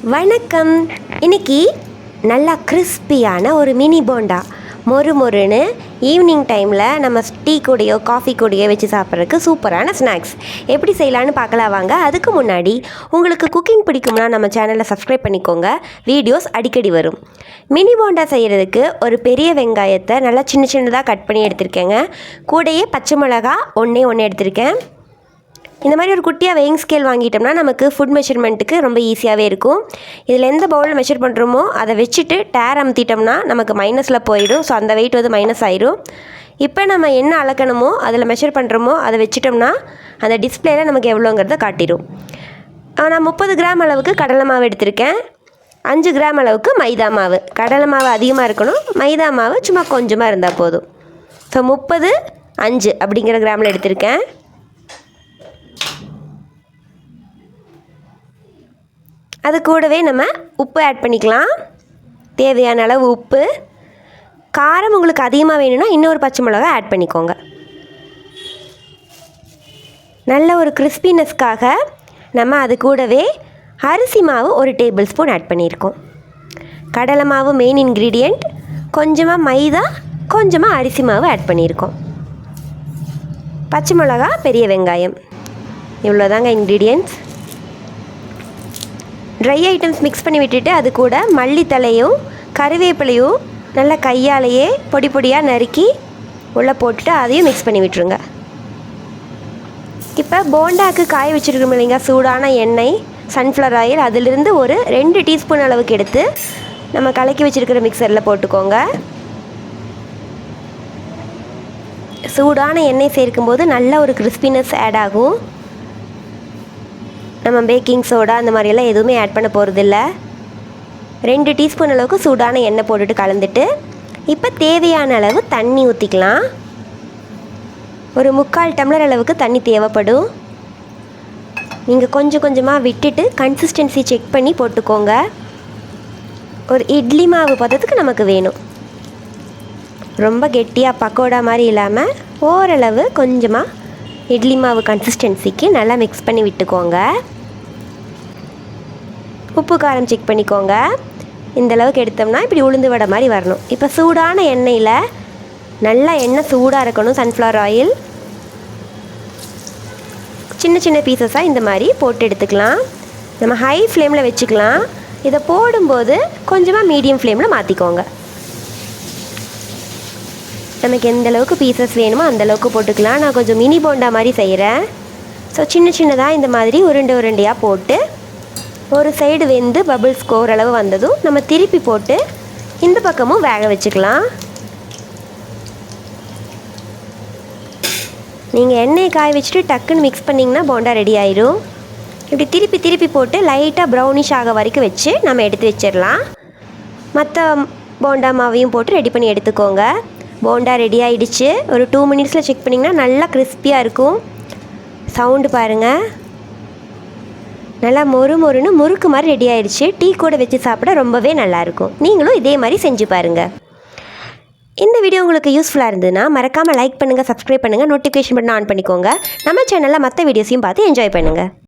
வணக்கம். இன்னைக்கு நல்லா கிறிஸ்பியான ஒரு மினி போண்டா மொறு மொறுன்னு ஈவினிங் டைமில் நம்ம டீ கூடையோ காஃபி கூடையோ வச்சு சாப்பிட்றதுக்கு சூப்பரான ஸ்நாக்ஸ் எப்படி செய்யலான்னு பார்க்கலாம் வாங்க. அதுக்கு முன்னாடி உங்களுக்கு குக்கிங் பிடிக்கும்னா நம்ம சேனலை சப்ஸ்கிரைப் பண்ணிக்கோங்க. வீடியோஸ் அடிக்கடி வரும். மினி போண்டா செய்கிறதுக்கு ஒரு பெரிய வெங்காயத்தை நல்லா சின்ன சின்னதாக கட் பண்ணி எடுத்திருக்கேங்க. கூடையே பச்சை மிளகா ஒன்றே எடுத்திருக்கேன். இந்த மாதிரி ஒரு குட்டியாக வெயிங் ஸ்கேல் வாங்கிட்டோம்னா நமக்கு ஃபுட் மெஷர்மெண்ட்டுக்கு ரொம்ப ஈஸியாகவே இருக்கும். இதில் எந்த பவுலில் மெஷர் பண்ணுறோமோ அதை வச்சுட்டு டேர் அமுத்திட்டோம்னா நமக்கு மைனஸில் போயிடும். ஸோ அந்த வெயிட் வந்து மைனஸ் ஆயிடும். இப்போ நம்ம என்ன அளக்கணுமோ அதில் மெஷர் பண்ணுறோமோ அதை வச்சிட்டோம்னா அந்த டிஸ்பிளேயில் நமக்கு எவ்வளோங்கிறத காட்டிடும். நான் 30 கிராம் அளவுக்கு கடலை மாவு எடுத்திருக்கேன். 5 கிராம் அளவுக்கு மைதா மாவு. கடலை மாவு அதிகமாக இருக்கணும், மைதா மாவு சும்மா கொஞ்சமாக இருந்தால் போதும். ஸோ 30, 5 அப்படிங்கிற கிராமில் எடுத்திருக்கேன். அது கூடவே நம்ம உப்பு ஆட் பண்ணிக்கலாம். தேவையான அளவு உப்பு. காரம் உங்களுக்கு அதிகமாக வேணும்னா இன்னொரு பச்சை மிளகா ஆட் பண்ணிக்கோங்க. நல்ல ஒரு கிறிஸ்பினஸ்க்காக நம்ம அது கூடவே அரிசி மாவு 1 டேபிள் ஸ்பூன் ஆட் பண்ணியிருக்கோம். கடலை மாவு மெயின் இன்க்ரீடியண்ட். கொஞ்சமாக மைதா, கொஞ்சமாக அரிசி மாவு ஆட் பண்ணியிருக்கோம். பச்சை மிளகா, பெரிய வெங்காயம், இவ்வளோதாங்க இன்க்ரீடியன்ட்ஸ். ட்ரை ஐட்டம்ஸ் மிக்ஸ் பண்ணி விட்டுட்டு அது கூட மல்லித்தலையும் கருவேப்பிலையும் நல்லா கையாலேயே பொடி பொடியாக நறுக்கி உள்ளே போட்டுட்டு அதையும் மிக்ஸ் பண்ணி விட்டுருங்க. இப்போ போண்டாக்கு காய வச்சுருக்கோம் இல்லைங்க, சூடான எண்ணெய், சன்ஃப்ளவர் ஆயில், அதிலிருந்து ஒரு 2 டீஸ்பூன் அளவுக்கு எடுத்து நம்ம கலக்கி வச்சுருக்கிற மிக்சரில் போட்டுக்கோங்க. சூடான எண்ணெய் சேர்க்கும்போது நல்ல ஒரு கிறிஸ்பினஸ் ஆட் ஆகும். நம்ம பேக்கிங் சோடா அந்த மாதிரியெல்லாம் எதுவுமே ஆட் பண்ண போகிறதில்ல. 2 டீஸ்பூன் அளவுக்கு சூடான எண்ணெய் போட்டுட்டு கலந்துட்டு இப்போ தேவையான அளவு தண்ணி ஊற்றிக்கலாம். ஒரு 3/4 டம்ளர் அளவுக்கு தண்ணி தேவைப்படும். நீங்கள் கொஞ்சம் கொஞ்சமாக விட்டுட்டு கன்சிஸ்டன்சி செக் பண்ணி போட்டுக்கோங்க. ஒரு இட்லி மாவு பதத்துக்கு நமக்கு வேணும். ரொம்ப கெட்டியாக பக்கோடா மாதிரி இல்லாமல் ஓரளவு கொஞ்சமாக இட்லி மாவு கன்சிஸ்டன்சிக்கு நல்லா மிக்ஸ் பண்ணி விட்டுக்கோங்க. உப்பு காரம் செக் பண்ணிக்கோங்க. இந்தளவுக்கு எடுத்தோம்னா இப்படி உளுந்து வடை மாதிரி வரணும். இப்போ சூடான எண்ணெயில் நல்லா எண்ணெய் சூடாக இருக்கணும். சன்ஃப்ளவர் ஆயில் சின்ன சின்ன பீசஸாக இந்த மாதிரி போட்டு எடுத்துக்கலாம். நம்ம ஹை ஃப்ளேமில் வச்சுக்கலாம். இதை போடும்போது கொஞ்சமாக மீடியம் ஃப்ளேமில் மாற்றிக்கோங்க. நமக்கு எந்த அளவுக்கு பீசஸ் வேணுமோ அந்தளவுக்கு போட்டுக்கலாம். நான் கொஞ்சம் மினி போண்டா மாதிரி செய்கிறேன். ஸோ சின்ன சின்னதாக இந்த மாதிரி உருண்டையாக போட்டு ஒரு சைடு வெந்து பபிள்ஸ் ஓரளவு வந்ததும் நம்ம திருப்பி போட்டு இந்த பக்கமும் வேக வச்சுக்கலாம். நீங்கள் எண்ணெயை காய வச்சுட்டு டக்குன்னு மிக்ஸ் பண்ணிங்கன்னா போண்டா ரெடி ஆயிடும். இப்படி திருப்பி திருப்பி போட்டு லைட்டாக ப்ரௌனிஷ் ஆக வரைக்கும் வச்சு நம்ம எடுத்து வச்சிடலாம். மற்ற போண்டா மாவையும் போட்டு ரெடி பண்ணி எடுத்துக்கோங்க. போண்டா ரெடி ஆகிடுச்சு. ஒரு 2 மினிட்ஸில் செக் பண்ணிங்கன்னா நல்லா கிறிஸ்பியாக இருக்கும். சவுண்டு பாருங்கள், நல்லா மொறு மொறுன்னு முறுக்கு மாதிரி ரெடி ஆகிடுச்சு. டீ கூட வச்சு சாப்பிட ரொம்பவே நல்லாயிருக்கும். நீங்களும் இதே மாதிரி செஞ்சு பாருங்கள். இந்த வீடியோ உங்களுக்கு யூஸ்ஃபுல்லாக இருந்ததுன்னா மறக்காமல் லைக் பண்ணுங்கள், சப்ஸ்கிரைப் பண்ணுங்கள், நோட்டிஃபிகேஷன் பட்டன் ஆன் பண்ணிக்கோங்க. நம்ம சேனலில் மற்ற வீடியோஸையும் பார்த்து என்ஜாய் பண்ணுங்கள்.